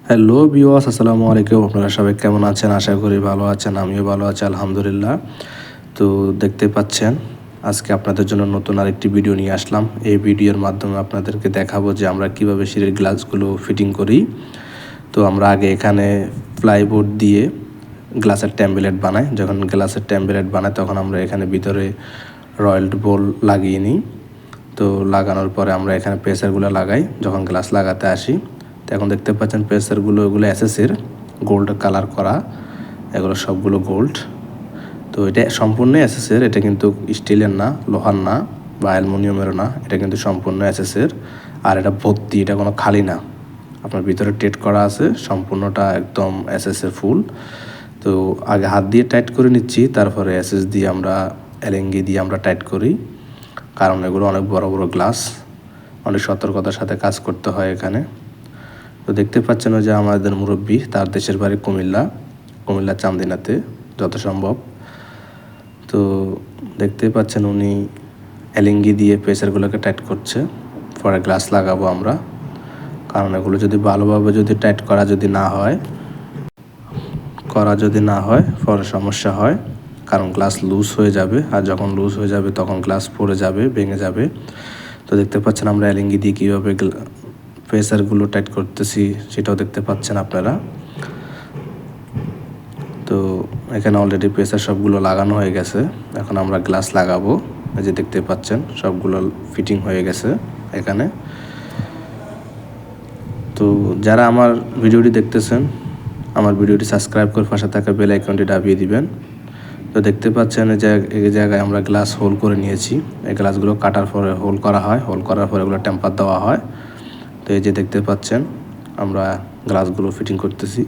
Hello viewers, আসসালামু আলাইকুম। আপনারা সবাই কেমন আছেন? আশা করি ভালো আছেন। আমিও ভালো আছি আলহামদুলিল্লাহ। তো দেখতে পাচ্ছেন আজকে আপনাদের জন্য নতুন আরেকটি ভিডিও নিয়ে আসলাম। এই ভিডিওর মাধ্যমে আপনাদেরকে দেখাবো যে আমরা কিভাবে সিঁড়ির গ্লাসগুলো ফিটিং করি। তো আমরা আগে এখানে প্লাইবোর্ড দিয়ে গ্লাসের ট্যাম্বলেট বানাই। যখন গ্লাসের ট্যাম্বলেট বানাই তখন আমরা এখানে ভিতরে রয়েলড বোল লাগিয়ে নিই। তো লাগানোর পরে আমরা এখানে প্রেসারগুলো লাগাই যখন গ্লাস লাগাতে আসি। তো এখন দেখতে পাচ্ছেন প্রেসারগুলো এগুলো এসএসের গোল্ড কালার করা, এগুলো সবগুলো গোল্ড। তো এটা সম্পূর্ণ এসএসের, এটা কিন্তু স্টিলের না, লোহার না বা অ্যালুমিনিয়ামেরও না, এটা কিন্তু সম্পূর্ণ এসএসের। আর এটা ভর্তি, এটা কোনো খালি না, আপনার ভিতরে টেট করা আছে, সম্পূর্ণটা একদম এসএসের ফুল। তো আগে হাত দিয়ে টাইট করে নিচ্ছি, তারপরে এসএস দিয়ে আমরা এলেঙ্গি দিয়ে আমরা টাইট করি, কারণ এগুলো অনেক বড় বড় গ্লাস, অনেক সতর্কতার সাথে কাজ করতে হয় এখানে। তো দেখতে পাচ্ছেন যে আমাদের মুরব্বী, তার দেশের বাড়ি কুমিল্লা চান্দিনাতে যত সম্ভব। তো দেখতে পাচ্ছেন উনি এলিঙ্গি দিয়ে প্রেসারগুলোকে টাইট করছে, পরে গ্লাস লাগাবো আমরা। কারণ এগুলো যদি ভালোভাবে যদি টাইট করা যদি না হয় পরে সমস্যা হয়, কারণ গ্লাস লুজ হয়ে যাবে, আর যখন লুজ হয়ে যাবে তখন গ্লাস পড়ে যাবে, ভেঙে যাবে। তো দেখতে পাচ্ছেন আমরা এলিঙ্গি দিয়ে কীভাবে প্রেসারগুলো টাইট করতেছি সেটাও দেখতে পাচ্ছেন আপনারা। তো এখানে অলরেডি প্রেসার সবগুলো লাগানো হয়ে গেছে, এখন আমরা গ্লাস লাগাবো। এই যে দেখতে পাচ্ছেন সবগুলো ফিটিং হয়ে গেছে এখানে। তো যারা আমার ভিডিওটি দেখতেছেন, আমার ভিডিওটি সাবস্ক্রাইব করে পাশে থাকা বেল আইকনটি দাবিয়ে দিবেন। তো দেখতে পাচ্ছেন এই জায়গায় আমরা গ্লাস হোল করে নিয়েছি। এই গ্লাসগুলো কাটার পরে হোল করা হয়, হোল করার পরে এগুলো টেম্পার দেওয়া হয়। তো এই যে দেখতে পাচ্ছেন আমরা গ্লাসগুলো ফিটিং করতেছি।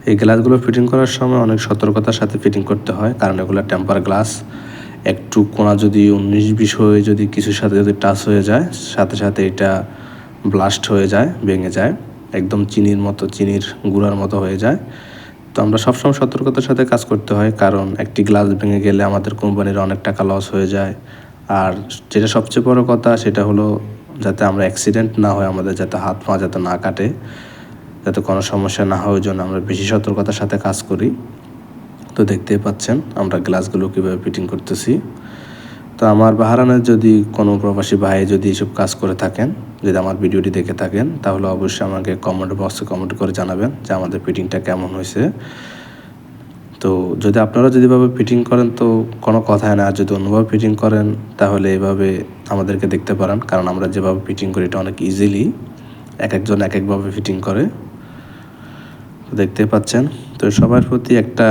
এই গ্লাসগুলো ফিটিং করার সময় অনেক সতর্কতার সাথে ফিটিং করতে হয়, কারণ এগুলো টেম্পার গ্লাস। একটু কোণা যদি 19-20 হয়ে যদি কিছুর সাথে যদি টাচ হয়ে যায়, সাথে সাথে এটা ব্লাস্ট হয়ে যায়, ভেঙে যায়, একদম চিনির গুঁড়ার মতো হয়ে যায়। তো আমরা সবসময় সতর্কতার সাথে কাজ করতে হয়, কারণ একটি গ্লাস ভেঙে গেলে আমাদের কোম্পানির অনেক টাকা লস হয়ে যায়। আর যেটা সবচেয়ে বড় কথা সেটা হলো যাতে আমরা অ্যাক্সিডেন্ট না হয়, আমাদের যাতে হাত পা যাতে না কাটে, যাতে কোনো সমস্যা না হয়, ওই জন্য আমরা বেশি সতর্কতার সাথে কাজ করি। তো দেখতেই পাচ্ছেন আমরা গ্লাসগুলো কীভাবে ফিটিং করতেছি। তো আমার বাহারানের যদি কোনো প্রবাসী ভাই যদি এসব কাজ করে থাকেন, যদি আমার ভিডিওটি দেখে থাকেন, তাহলে অবশ্যই আমাকে কমেন্ট বক্সে কমেন্ট করে জানাবেন যে আমাদের ফিটিংটা কেমন হয়েছে। তো যদি আপনারা যদি এভাবে ফিটিং করেন তো কোনো কথাই না, আর যদি অন্যভাবে ফিটিং করেন তাহলে এভাবে আমাদেরকে দেখতে পারেন, কারণ আমরা যেভাবে ফিটিং করি এটা অনেক ইজিলি, এক একজন এক একভাবে ফিটিং করে। তো দেখতে পাচ্ছেন। তো সবার প্রতি একটা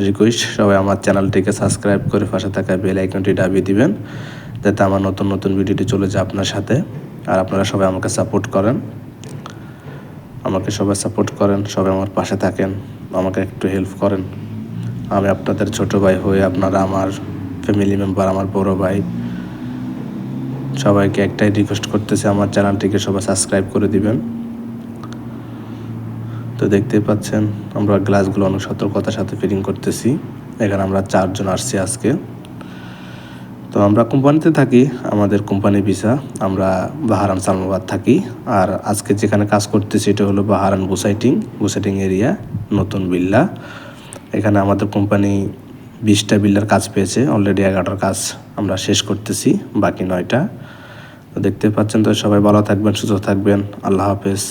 রিকোয়েস্ট, সবাই আমার চ্যানেলটিকে সাবস্ক্রাইব করে পাশে থাকা বেল আইকনটি দাবিয়ে দিবেন, যাতে আমার নতুন নতুন ভিডিওটি চলে যায় আপনার সাথে। আর আপনারা সবাই আমাকে সাপোর্ট করেন, সবাই আমার পাশে থাকেন, আমাকে একটু হেল্প করেন। আমি আপনাদের ছোট ভাই হয়ে আপনারা আমার ফ্যামিলি মেম্বার, আমার বড় ভাই, সবাইকে একটাই রিকোয়েস্ট করতেছি আমার চ্যানেলটিকে সবাই সাবস্ক্রাইব করে দিবেন। তো দেখতেই পাচ্ছেন আমরা গ্লাসগুলো অনেক সতর্কতার সাথে ফিটিং করতেছি। এখানে আমরা 4 জন আসছি আজকে। তো আমরা কোম্পানিতে থাকি, আমাদের কোম্পানি ভিসা, আমরা বাহারান সালমাবাদ থাকি। আর আজকে যেখানে কাজ করতেছি এটা হলো বাহারান বুসাইটিং এরিয়া, নতুন বিল্লা। এখানে আমাদের কোম্পানি 20টা বিল্লার কাজ পেয়েছে, অলরেডি 11টার কাজ আমরা শেষ করতেছি, বাকি 9টা। তো দেখতে পাচ্ছেন। তো সবাই ভালো থাকবেন, সুস্থ থাকবেন, আল্লাহ হাফেজ।